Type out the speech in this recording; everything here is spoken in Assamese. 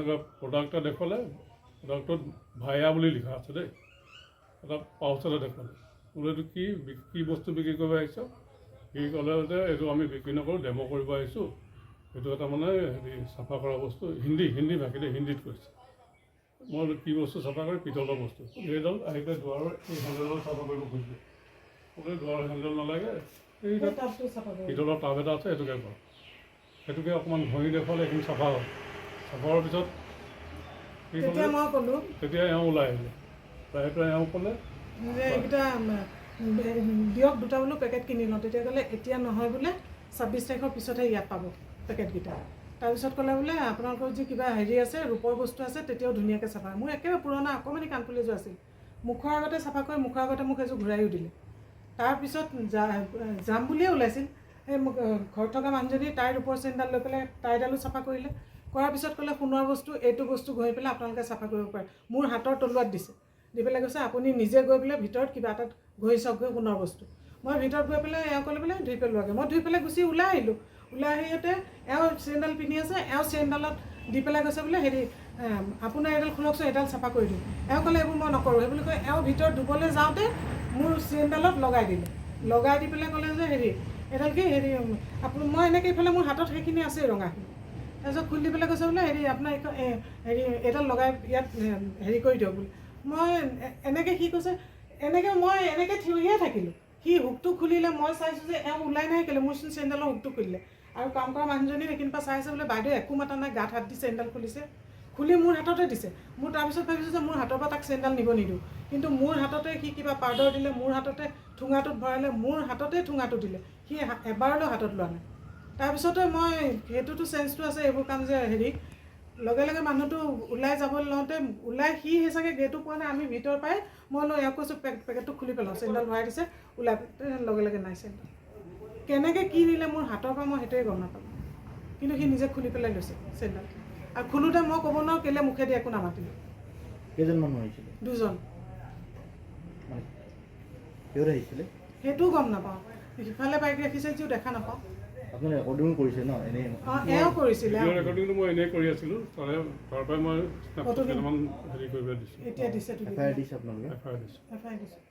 এনেকুৱা প্ৰডাক্ট এটা দেখুৱালে, প্ৰডাক্টত ভায়া বুলি লিখা আছে দেই, এটা পাউচ এটা দেখুৱালে। বোলে এইটো কি বস্তু বিক্ৰী কৰিব আহিছ? সি ক'লে যে এইটো আমি বিক্ৰী নকৰোঁ, ডেম' কৰিব আহিছোঁ, এইটো এটা মানে হেৰি চাফা কৰা বস্তু। হিন্দী ভাষী দেই, হিন্দীত কৈছে। মই কি বস্তু চাফা কৰি? পিতলৰ বস্তু। এইডাল আহি পেলাই দুৱাৰৰ এই হেণ্ডেলডাল চাফা কৰিব খুজিছোঁ। বোলে দুৱাৰৰ হেণ্ডেল নালাগে, এই পিতলৰ টাব এটা আছে, সেইটোকে কৰ। সেইটোকে অকণমান ঘঁহি দেখুৱালে, এইখিনি চাফা হ'ল। চাফা হোৱাৰ পিছত তেতিয়া এওঁ ওলাই আহিলে। ওলাই পেলাই এওঁ ক'লে যে এইকেইটা দিয়ক দুটা বোলো পেকেট কিনি লওঁ। তেতিয়া ক'লে এতিয়া নহয় বোলে, 26 তাৰিখৰ পিছতহে ইয়াত পাব পেকেটকেইটা। তাৰপিছত ক'লে বোলে আপোনালোকৰ যি কিবা হেৰি আছে, ৰূপৰ বস্তু আছে, তেতিয়াও ধুনীয়াকৈ চাফা। মোৰ একেবাৰে পুৰণা অকণমানি কাণফুলি এযোৰ আছিল, মুখৰ আগতে চাফা কৰি মুখৰ আগতে মোক এযোৰ ঘূৰাইও দিলে। তাৰপিছত যাম বুলিয়ে ওলাইছিল, সেই মোক ঘৰত থকা মানুহজনী তাইৰ ৰূপৰ চেইনডাল লৈ পেলাই তাইৰডালো চাফা কৰিলে। কৰাৰ পিছত ক'লে সোণৰ বস্তু এইটো বস্তু ঘঁহি পেলাই আপোনালোকে চাফা কৰিব পাৰে। মোৰ হাতৰ তলুৱাত দিছে, দি পেলাই কৈছে আপুনি নিজে গৈ পেলাই ভিতৰত কিবা এটাত ঘঁহি চাওকগৈ সোণৰ বস্তু। মই ভিতৰত গৈ পেলাই এওঁ ক'লে বোলে ধুই পেলোৱাগৈ। মই ধুই পেলাই গুচি ওলাই আহিলোঁ। ওলাই আহিতে এওঁ চেইনডাল পিন্ধি আছে, এওঁ চেইনডালত দি পেলাই কৈছে বোলে হেৰি আপোনাৰ এইডাল খোলকচোন, এইডাল চাফা কৰি দিওঁ। এওঁ ক'লে এইবোৰ মই নকৰোঁ। সেই বুলি কৈ এওঁ ভিতৰত ধুবলৈ যাওঁতে মোৰ চেইনডালত লগাই দিলে। লগাই দি পেলাই ক'লে যে হেৰি এইডাল কি হেৰি মই এনেকৈ ইফালে মোৰ হাতত সেইখিনি আছেই ৰঙাখিনি। তাৰপিছত খুলি দি পেলাই কৈছে বোলে হেৰি আপোনাৰ হেৰি এইডাল লগাই ইয়াত হেৰি কৰি দিয়ক বুলি। মই এনেকৈ সি কৈছে, মই এনেকৈ থিয়হিয়ে থাকিলোঁ। সি হুকটো খুলিলে, মই চাইছোঁ যে এওঁ ওলাই নাহে কেলৈ, মোৰ চেইনডালৰ হুকটো খুলিলে। আৰু কাম কৰা মানুহজনী সেইখিনিৰ পৰা চাইছে বোলে বাইদেউ একো মাতা নাই, গাত হাত দি চেইনডাল খুলিছে, খুলি মোৰ হাততে দিছে। মোৰ তাৰপিছত ভাবিছোঁ যে মোৰ হাতৰ পৰা তাক চেইনডাল নিব নিদিওঁ, কিন্তু মোৰ হাততে সি কিবা পাউডাৰ দিলে, মোৰ হাততে ঠুঙাটোত ভৰালে, মোৰ হাততে ঠুঙাটো দিলে। সি এবাৰলৈও হাতত লোৱা নাই। তাৰপিছতে মই সেইটোতো চেঞ্চটো আছে, এইবোৰ কাম যে হেৰি লগে লগে মানুহটো ওলাই যাবলৈ লওঁতে ওলাই সি চাগে গেটো পোৱা নাই, আমি ভিতৰ পাই মই এওঁ কৈছোঁ পেকেটটো খুলি পেলাওঁ, চেইনডাল ভৰাই দিছে, ওলাই লগে লগে নাই চেইনডাল। কেনেকৈ কি নিলে মোৰ হাতৰ পৰা মই সেইটোৱে গম নাপালোঁ, কিন্তু সি নিজে খুলি পেলাই লৈছে চেইনডাল। আৰু খোলোতে মই ক'ব নোৱাৰোঁ কেলৈ মুখেদি একো নামাতিলোঁ। কেইজন মানুহ আহিছিলে? 2জন। কিহত আহিছিলে সেইটোও গম নাপাওঁ, সিফালে বাইক ৰাখিছে যদিও দেখা নাপাওঁ। আপুনি ৰেকৰ্ডিং কৰিছে ন? এনেই এওঁ কৰিছিলে। ভিডিঅ' ৰেকৰ্ডিংটো মই এনেই কৰি আছিলোঁ, তাৰ পৰাই মই কেইটামান হেৰি কৰিব দিছোঁ। এতিয়া দিছে FIR দিছে আপোনালোকে? FIR দিছোঁ। FIR দিছোঁ।